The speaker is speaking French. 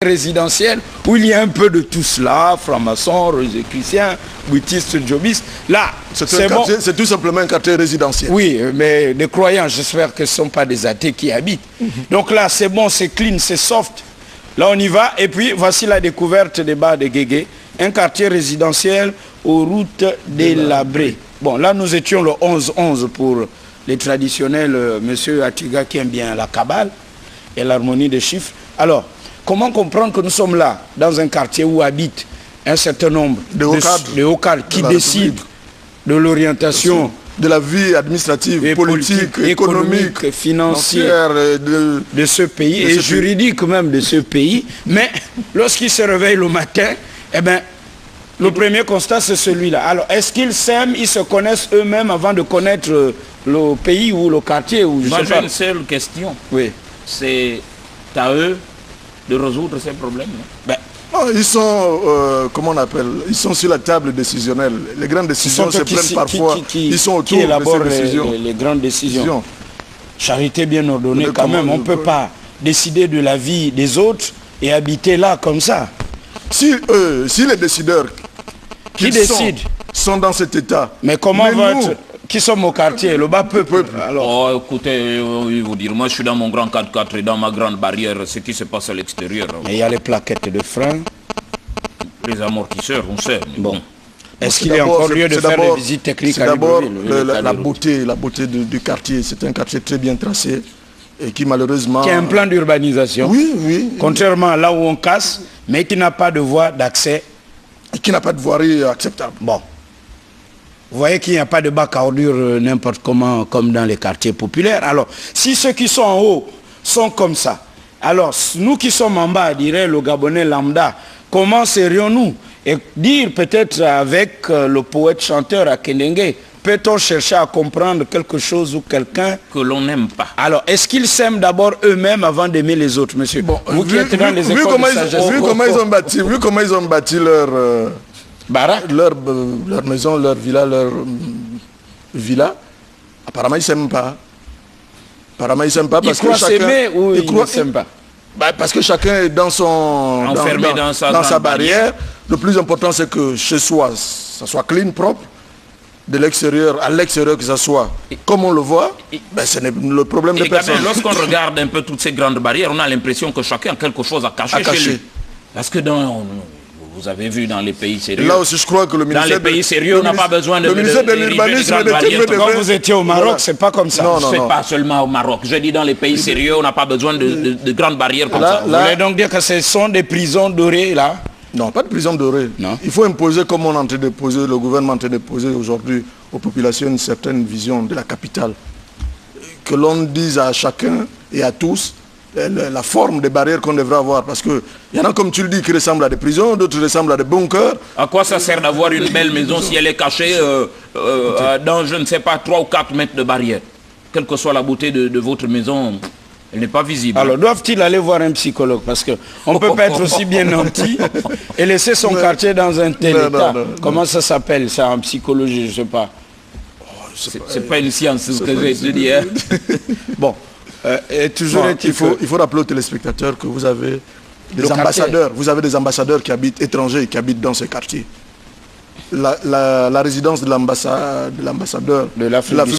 résidentiel où il y a un peu de tout cela, francs-maçons, chrétiens, bouddhistes, jobistes. Là, c'est bon. C'est tout simplement un quartier résidentiel. Oui, mais des croyants, j'espère que ce ne sont pas des athées qui habitent. Donc là, c'est bon, c'est clean, c'est soft. Là, on y va. Et puis, voici la découverte des bars de Guégué. Un quartier résidentiel aux routes délabrées. Bon, là, nous étions le 11-11 pour les traditionnels, monsieur Atiga qui aime bien la cabale et l'harmonie des chiffres. Alors, comment comprendre que nous sommes là, dans un quartier où habitent un certain nombre de hauts cadres qui décident de l'orientation de la vie administrative, politique, économique, financière de ce pays et juridique même de ce pays. Mais lorsqu'ils se réveillent le matin, eh bien, le premier constat c'est celui-là. Alors, est-ce qu'ils s'aiment, ils se connaissent eux-mêmes avant de connaître le pays ou le quartier ou moi j'ai une seule question. Oui. C'est à eux de résoudre ces problèmes. Ben, ils sont, comment on appelle, ils sont sur la table décisionnelle. Les grandes décisions se prennent parfois. Ils sont autour de ces décisions. Les grandes décisions. Charité bien ordonnée quand même. On ne peut pas décider de la vie des autres et habiter là comme ça. Si les décideurs qui décident sont dans cet état. Mais comment qui sommes au quartier, le bas peuple. Alors. Oh, écoutez, je vais vous dire, moi je suis dans mon grand 4x4 et dans ma grande barrière, ce qui se passe à l'extérieur. Mais il y a les plaquettes de frein. Les amortisseurs, on sait. Bon. Est-ce qu'il y a encore lieu de faire des visites techniques à Libreville? C'est d'abord la beauté du quartier. C'est un quartier très bien tracé et qui malheureusement... Qui a un plan d'urbanisation. Oui, oui. Contrairement à là où on casse, mais qui n'a pas de voie d'accès. Et qui n'a pas de voirie acceptable. Bon. Vous voyez qu'il n'y a pas de bac à ordures n'importe comment, comme dans les quartiers populaires. Alors, si ceux qui sont en haut sont comme ça, alors nous qui sommes en bas, dirait le Gabonais lambda, comment serions-nous? Et dire peut-être avec le poète-chanteur Akendengue, peut-on chercher à comprendre quelque chose ou quelqu'un que l'on n'aime pas? Alors, est-ce qu'ils s'aiment d'abord eux-mêmes avant d'aimer les autres, monsieur? Bon, vous qui êtes dans les écoles de sagesse. Vu comment ils ont bâti leur... leur maison, leur villa, apparemment ils ne s'aiment pas. Apparemment ils ne s'aiment pas parce que chacun... ou ils ne s'aiment pas? Parce que chacun est dans sa barrière. Le plus important c'est que chez soi, ça soit clean, propre. De l'extérieur à l'extérieur que ça soit, comme on le voit, ce n'est le problème de personne. Lorsqu'on regarde un peu toutes ces grandes barrières, on a l'impression que chacun a quelque chose à cacher chez lui. Parce que vous avez vu dans les pays sérieux. Là aussi, je crois que le ministère... Dans les pays sérieux, on n'a pas besoin de l'urbanisme. Quand vous étiez au Maroc, c'est pas comme ça. Non, c'est pas seulement au Maroc. Je dis dans les pays sérieux, on n'a pas besoin de grandes barrières comme ça. Vous voulez donc dire que ce sont des prisons dorées, là? Non, pas de prison dorée. Il faut imposer, comme on est en train de poser, le gouvernement est en train de poser aujourd'hui aux populations une certaine vision de la capitale. Que l'on dise à chacun et à tous la forme des barrières qu'on devrait avoir. Parce qu'il y en a, comme tu le dis, qui ressemblent à des prisons, d'autres ressemblent à des bunkers. À quoi ça sert d'avoir une belle maison si elle est cachée dans, je ne sais pas, 3 ou 4 mètres de barrière? Quelle que soit la beauté de votre maison, elle n'est pas visible. Alors, doivent-ils aller voir un psychologue? Parce qu'on ne peut pas être aussi bien nanti et laisser son quartier dans un tel état. Comment ça s'appelle, ça, en psychologie? Je ne sais pas. C'est pas une science, ce que j'ai dit. Bon. Et toujours il faut rappeler aux téléspectateurs que vous avez des ambassadeurs. Vous avez des ambassadeurs qui habitent étrangers et qui habitent dans ces quartiers. La résidence de l'ambassadeur de l'Afrique